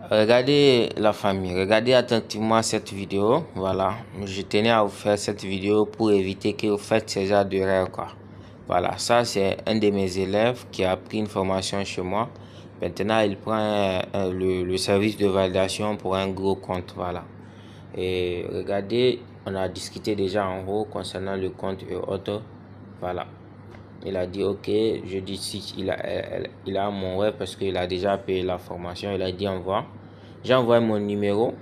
Regardez la famille, regardez attentivement cette vidéo. Voilà, je tenais à vous faire cette vidéo pour éviter que vous faites ces genres d'erreurs, quoi. Voilà, ça c'est un de mes élèves qui a pris une formation chez moi. Maintenant, il prend le service de validation pour un gros compte. Voilà. Et regardez, on a discuté déjà en haut concernant le compte et autres. Voilà. Il a dit ok, je dis si il a mon web parce qu'il a déjà payé la formation. Il a dit envoie. J'ai envoyé mon numéro.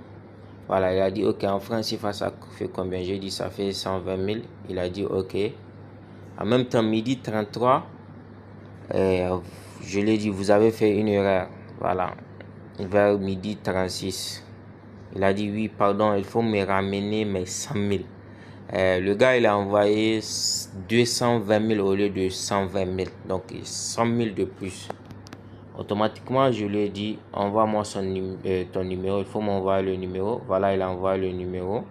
Voilà, il a dit ok, en France CFA ça fait combien? J'ai dit ça fait 120 000. Il a dit ok. En même temps, midi 33, je lui ai dit vous avez fait une erreur. Voilà, vers midi 36. Il a dit oui, pardon, il faut me ramener mes 100 000. Le gars, il a envoyé 220 000 au lieu de 120 000. Donc, 100 000 de plus. Automatiquement, je lui ai dit, envoie-moi ton numéro. Il faut m'envoyer le numéro. Voilà, il a envoyé le numéro.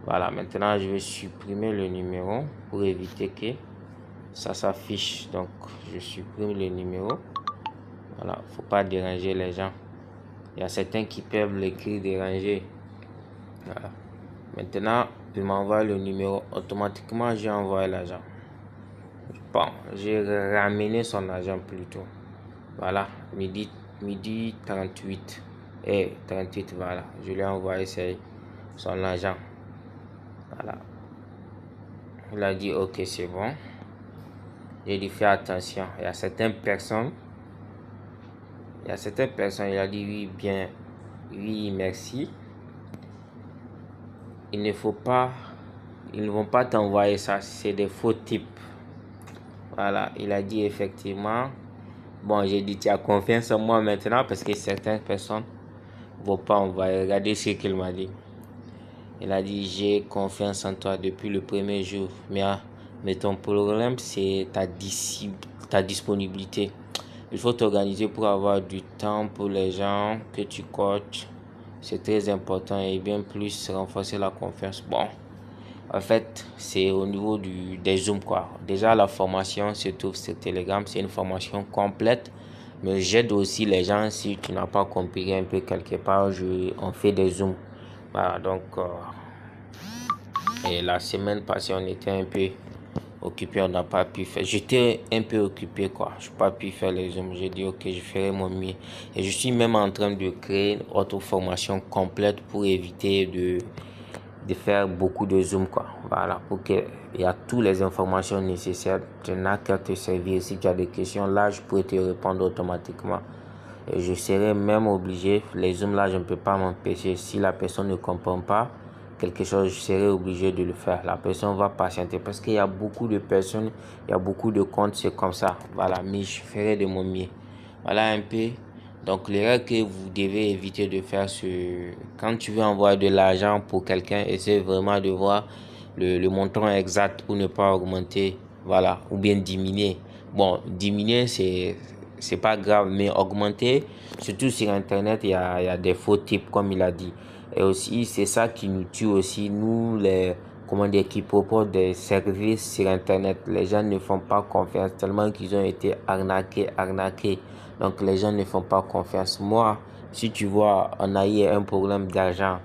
Voilà, maintenant, je vais supprimer le numéro pour éviter que ça s'affiche. Donc, je supprime le numéro. Voilà, faut pas déranger les gens. Il y a certains qui peuvent l'écrire déranger. Voilà. Maintenant, il m'envoie le numéro. Automatiquement, j'ai envoyé l'argent. Bon, j'ai ramené son argent plutôt. Voilà, midi 38. 38, voilà. Je lui ai envoyé son argent. Voilà. Il a dit, ok, c'est bon. J'ai dit, fais attention. Il y a certaines personnes, il a dit, oui, bien, oui, merci. Ils ne vont pas t'envoyer ça, c'est des faux types. Voilà, il a dit effectivement. Bon, j'ai dit, tu as confiance en moi maintenant parce que certaines personnes ne vont pas envoyer. Regardez ce qu'il m'a dit. Il a dit, j'ai confiance en toi depuis le premier jour. Mais ton problème, c'est ta disponibilité. Il faut t'organiser pour avoir du temps pour les gens que tu coaches. C'est très important et bien plus renforcer la confiance. Bon, en fait, c'est au niveau des Zooms, quoi. Déjà, la formation se trouve sur Telegram. C'est une formation complète. Mais j'aide aussi les gens si tu n'as pas compris un peu quelque part. On fait des Zooms. Voilà, donc, et la semaine passée, on était un peu occupé. On n'a pas pu faire. J'étais un peu occupé, quoi. Je n'ai pas pu faire les Zooms. J'ai dit, ok, je ferai mon mieux. Et je suis même en train de créer une autre formation complète pour éviter de faire beaucoup de Zoom, quoi. Voilà, pour qu'il y a toutes les informations nécessaires. Tu n'as qu'à te servir. Si tu as des questions, là, je pourrais te répondre automatiquement. Et je serai même obligé, les Zooms là, je ne peux pas m'empêcher. Si la personne ne comprend pas quelque chose, je serai obligé de le faire. La personne va patienter parce qu'il y a beaucoup de personnes, il y a beaucoup de comptes, c'est comme ça. Voilà, mais je ferai de mon mieux. Voilà un peu. Donc, l'erreur que vous devez éviter de faire, quand tu veux envoyer de l'argent pour quelqu'un, essaie vraiment de voir le montant exact pour ne pas augmenter, voilà, ou bien diminuer. Bon, diminuer, c'est pas grave, mais augmenter, surtout sur Internet, il y a des faux types, comme il a dit. Et aussi, c'est ça qui nous tue aussi, nous, qui proposent des services sur Internet. Les gens ne font pas confiance tellement qu'ils ont été arnaqués. Donc, les gens ne font pas confiance. Moi, si tu vois, on a eu un problème d'argent,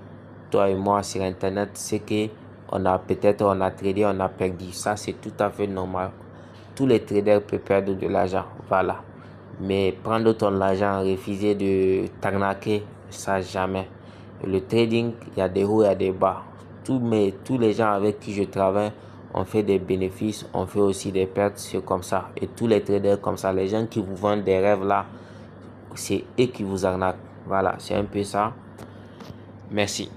toi et moi, sur Internet, c'est que on a tradé, on a perdu. Ça, c'est tout à fait normal. Tous les traders peuvent perdre de l'argent. Voilà. Mais prendre ton argent, refuser de t'arnaquer, ça jamais. Le trading, il y a des hauts, il y a des bas. Tous les gens avec qui je travaille, on fait des bénéfices, on fait aussi des pertes, c'est comme ça. Et tous les traders comme ça, les gens qui vous vendent des rêves là, c'est eux qui vous arnaquent. Voilà, c'est un peu ça. Merci.